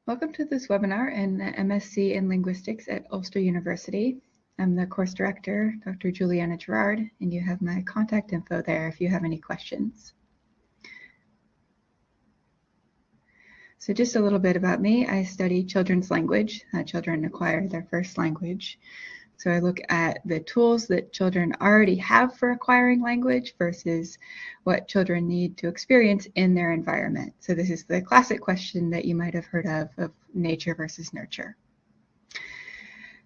Welcome to this webinar in the MSc in Linguistics at Ulster University. I'm the course director, Dr. Juliana Gerard, and you have my contact info there if you have any questions. So just a little bit about me. I study children's language. Children acquire their first language. So I look at the tools that children already have for acquiring language versus what children need to experience in their environment. So this is the classic question that you might have heard of nature versus nurture.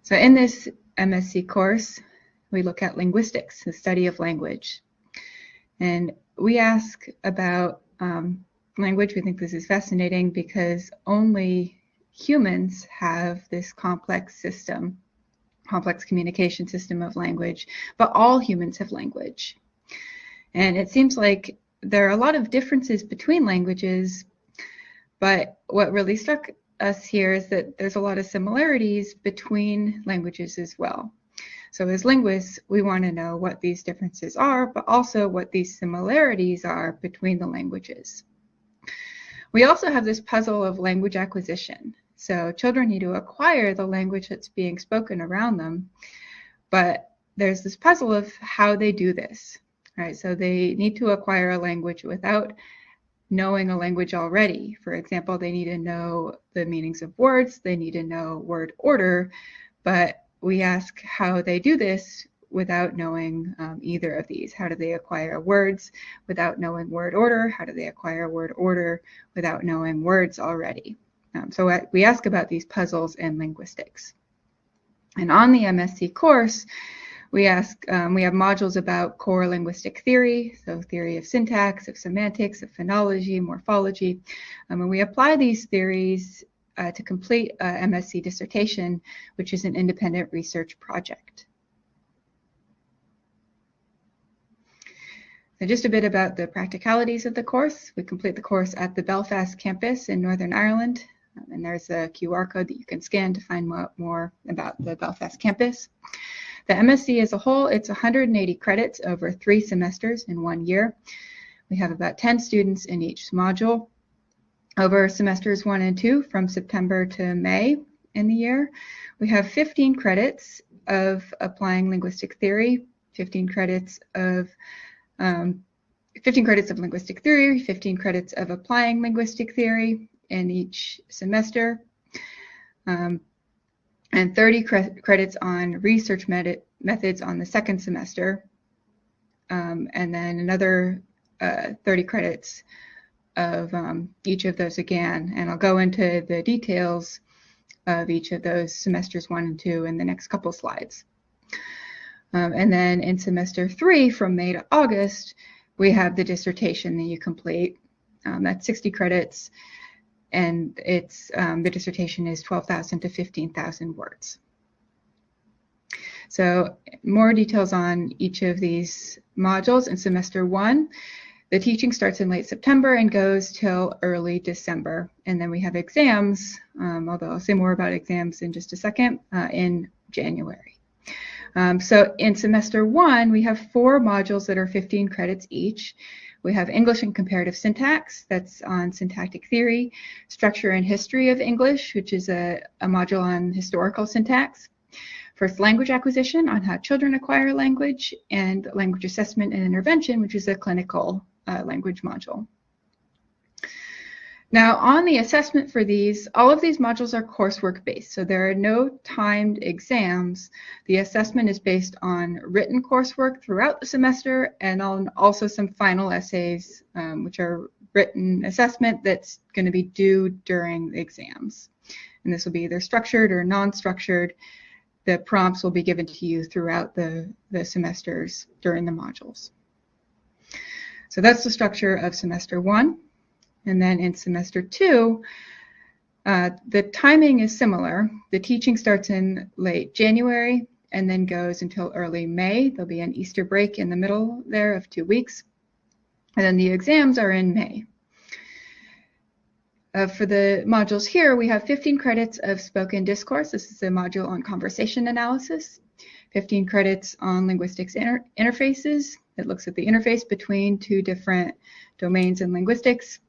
So in this MSc course, we look at linguistics, the study of language. And we ask about language. We think this is fascinating because only humans have this complex communication system of language, but all humans have language. And it seems like there are a lot of differences between languages, but what really struck us here is that there's a lot of similarities between languages as well. So as linguists, we want to know what these differences are, but also what these similarities are between the languages. We also have this puzzle of language acquisition. So children need to acquire the language that's being spoken around them, but there's this puzzle of how they do this, right? So they need to acquire a language without knowing a language already. For example, they need to know the meanings of words, they need to know word order, but we ask how they do this without knowing either of these. How do they acquire words without knowing word order? How do they acquire word order without knowing words already? So we ask about these puzzles in linguistics. And on the MSc course, we have modules about core linguistic theory, so theory of syntax, of semantics, of phonology, morphology. And we apply these theories to complete a MSc dissertation, which is an independent research project. So just a bit about the practicalities of the course. We complete the course at the Belfast campus in Northern Ireland. And there's a QR code that you can scan to find more about the Belfast campus. The MSc as a whole, it's 180 credits over 3 semesters in 1 year. We have about 10 students in each module. Over semesters 1 and 2, from September to May in the year, we have 15 credits of applying linguistic theory, 15 credits of linguistic theory, 15 credits of applying linguistic theory in each semester, and 30 credits on research methods on the second semester, and then another 30 credits of each of those again. And I'll go into the details of each of those semesters 1 and 2 in the next couple slides. And then in semester 3, from May to August, we have the dissertation that you complete. That's 60 credits. And it's the dissertation is 12,000 to 15,000 words. So more details on each of these modules. In semester 1, the teaching starts in late September and goes till early December. And then we have exams, although I'll say more about exams in just a second, in January. So in semester 1, we have 4 modules that are 15 credits each. We have English and comparative syntax, that's on syntactic theory, structure and history of English, which is a module on historical syntax, first language acquisition on how children acquire language, and language assessment and intervention, which is a clinical language module. Now, on the assessment for these, all of these modules are coursework based, so there are no timed exams. The assessment is based on written coursework throughout the semester and on also some final essays, which are written assessment that's going to be due during the exams. And this will be either structured or non-structured. The prompts will be given to you throughout the semesters during the modules. So that's the structure of semester 1. And then in semester 2, the timing is similar. The teaching starts in late January and then goes until early May. There'll be an Easter break in the middle there of 2 weeks. And then the exams are in May. For the modules here, we have 15 credits of spoken discourse. This is a module on conversation analysis. 15 credits on linguistics interfaces. It looks at the interface between 2 different domains in linguistics.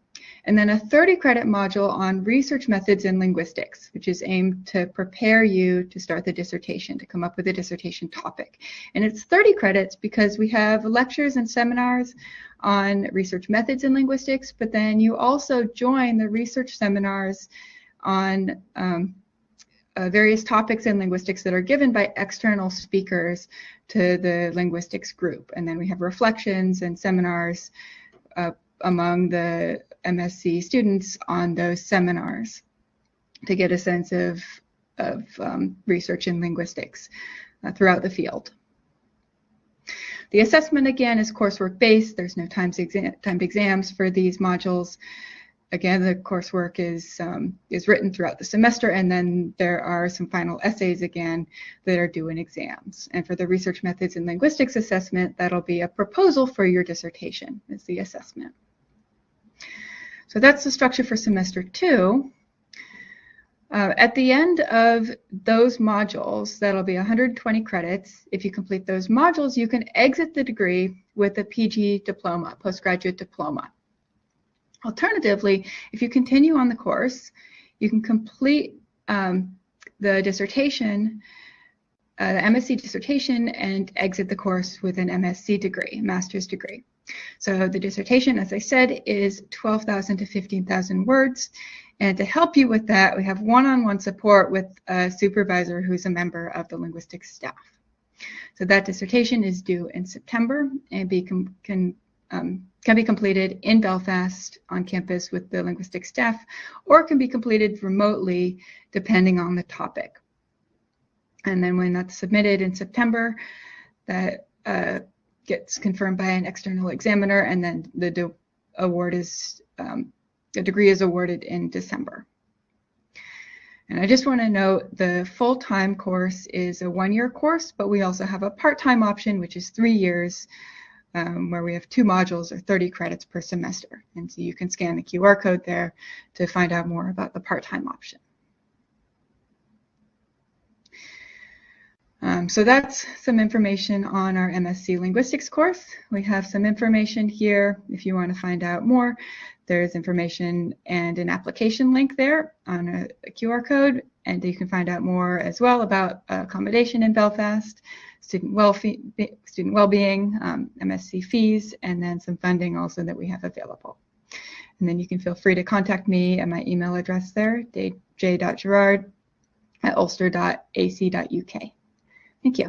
and then a 30-credit module on research methods in linguistics, which is aimed to prepare you to start the dissertation, to come up with a dissertation topic. And it's 30 credits because we have lectures and seminars on research methods in linguistics, but then you also join the research seminars on various topics in linguistics that are given by external speakers to the linguistics group. And then we have reflections and seminars among the MSc students on those seminars to get a sense of research in linguistics throughout the field. The assessment, again, is coursework based. There's no timed exams for these modules. Again, the coursework is written throughout the semester, and then there are some final essays again that are due in exams. And for the research methods in linguistics assessment, that'll be a proposal for your dissertation is the assessment. So that's the structure for semester 2. At the end of those modules, that'll be 120 credits. If you complete those modules, you can exit the degree with a PG diploma, postgraduate diploma. Alternatively, if you continue on the course, you can complete the dissertation, the MSc dissertation, and exit the course with an MSc degree, master's degree. So the dissertation, as I said, is 12,000 to 15,000 words. And to help you with that, we have one-on-one support with a supervisor who's a member of the linguistics staff. So that dissertation is due in September and can be completed in Belfast on campus with the linguistics staff, or can be completed remotely depending on the topic. And then when that's submitted in September, that gets confirmed by an external examiner, and then the degree is awarded in December. And I just want to note the full-time course is a 1-year course, but we also have a part-time option, which is 3 years, where we have 2 modules or 30 credits per semester. And so you can scan the QR code there to find out more about the part-time option. So that's some information on our MSc Linguistics course. We have some information here if you want to find out more. There's information and an application link there on a QR code, and you can find out more as well about accommodation in Belfast, student well-being, MSc fees, and then some funding also that we have available. And then you can feel free to contact me at my email address there, j.gerard@ulster.ac.uk. Thank you.